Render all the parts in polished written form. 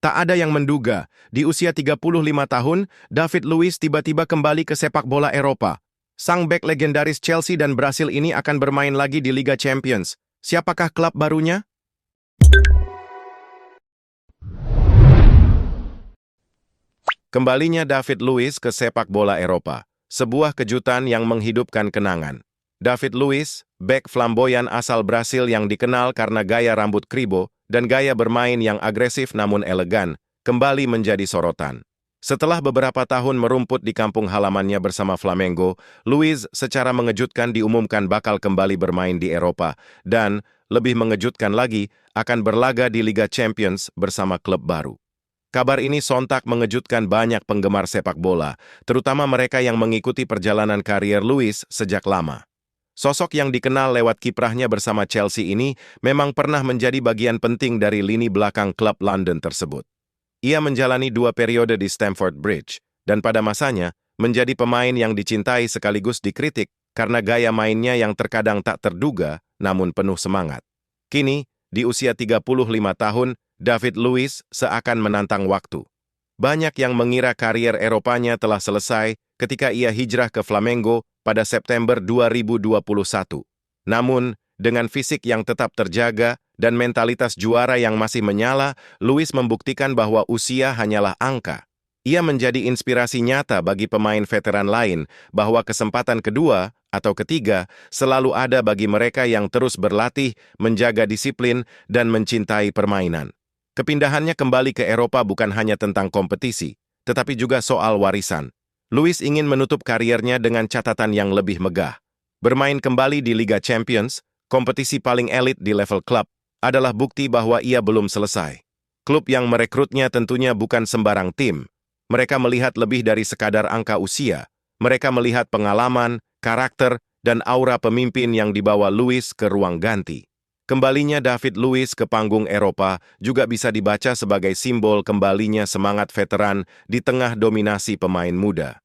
Tak ada yang menduga, di usia 35 tahun, David Luiz tiba-tiba kembali ke sepak bola Eropa. Sang bek legendaris Chelsea dan Brasil ini akan bermain lagi di Liga Champions. Siapakah klub barunya? Kembalinya David Luiz ke sepak bola Eropa. Sebuah kejutan yang menghidupkan kenangan. David Luiz, bek flamboyan asal Brasil yang dikenal karena gaya rambut kribo dan gaya bermain yang agresif namun elegan, kembali menjadi sorotan. Setelah beberapa tahun merumput di kampung halamannya bersama Flamengo, Luiz secara mengejutkan diumumkan bakal kembali bermain di Eropa dan, lebih mengejutkan lagi, akan berlaga di Liga Champions bersama klub baru. Kabar ini sontak mengejutkan banyak penggemar sepak bola, terutama mereka yang mengikuti perjalanan karier Luiz sejak lama. Sosok yang dikenal lewat kiprahnya bersama Chelsea ini memang pernah menjadi bagian penting dari lini belakang klub London tersebut. Ia menjalani 2 periode di Stamford Bridge, dan pada masanya menjadi pemain yang dicintai sekaligus dikritik karena gaya mainnya yang terkadang tak terduga namun penuh semangat. Kini, di usia 35 tahun, David Luiz seakan menantang waktu. Banyak yang mengira karier Eropanya telah selesai ketika ia hijrah ke Flamengo pada September 2021. Namun, dengan fisik yang tetap terjaga dan mentalitas juara yang masih menyala, Luiz membuktikan bahwa usia hanyalah angka. Ia menjadi inspirasi nyata bagi pemain veteran lain bahwa kesempatan kedua atau ketiga selalu ada bagi mereka yang terus berlatih, menjaga disiplin, dan mencintai permainan. Kepindahannya kembali ke Eropa bukan hanya tentang kompetisi, tetapi juga soal warisan. Luiz ingin menutup kariernya dengan catatan yang lebih megah. Bermain kembali di Liga Champions, kompetisi paling elit di level klub, adalah bukti bahwa ia belum selesai. Klub yang merekrutnya tentunya bukan sembarang tim. Mereka melihat lebih dari sekadar angka usia. Mereka melihat pengalaman, karakter, dan aura pemimpin yang dibawa Luiz ke ruang ganti. Kembalinya David Luiz ke panggung Eropa juga bisa dibaca sebagai simbol kembalinya semangat veteran di tengah dominasi pemain muda.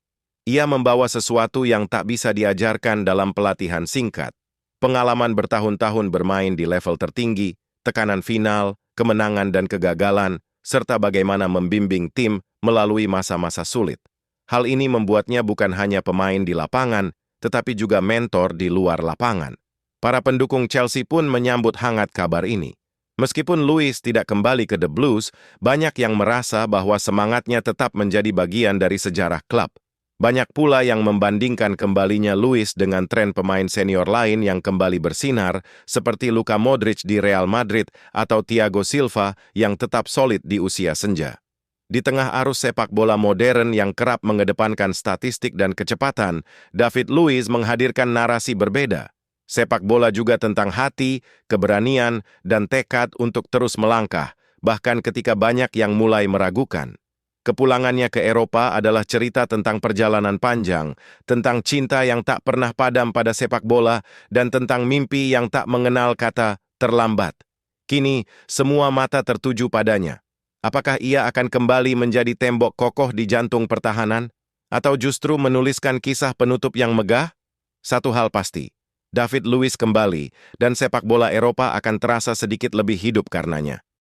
Ia membawa sesuatu yang tak bisa diajarkan dalam pelatihan singkat. Pengalaman bertahun-tahun bermain di level tertinggi, tekanan final, kemenangan dan kegagalan, serta bagaimana membimbing tim melalui masa-masa sulit. Hal ini membuatnya bukan hanya pemain di lapangan, tetapi juga mentor di luar lapangan. Para pendukung Chelsea pun menyambut hangat kabar ini. Meskipun Luiz tidak kembali ke The Blues, banyak yang merasa bahwa semangatnya tetap menjadi bagian dari sejarah klub. Banyak pula yang membandingkan kembalinya Luiz dengan tren pemain senior lain yang kembali bersinar, seperti Luka Modric di Real Madrid atau Thiago Silva yang tetap solid di usia senja. Di tengah arus sepak bola modern yang kerap mengedepankan statistik dan kecepatan, David Luiz menghadirkan narasi berbeda. Sepak bola juga tentang hati, keberanian, dan tekad untuk terus melangkah, bahkan ketika banyak yang mulai meragukan. Kepulangannya ke Eropa adalah cerita tentang perjalanan panjang, tentang cinta yang tak pernah padam pada sepak bola, dan tentang mimpi yang tak mengenal kata terlambat. Kini, semua mata tertuju padanya. Apakah ia akan kembali menjadi tembok kokoh di jantung pertahanan? Atau justru menuliskan kisah penutup yang megah? Satu hal pasti. David Luiz kembali, dan sepak bola Eropa akan terasa sedikit lebih hidup karenanya.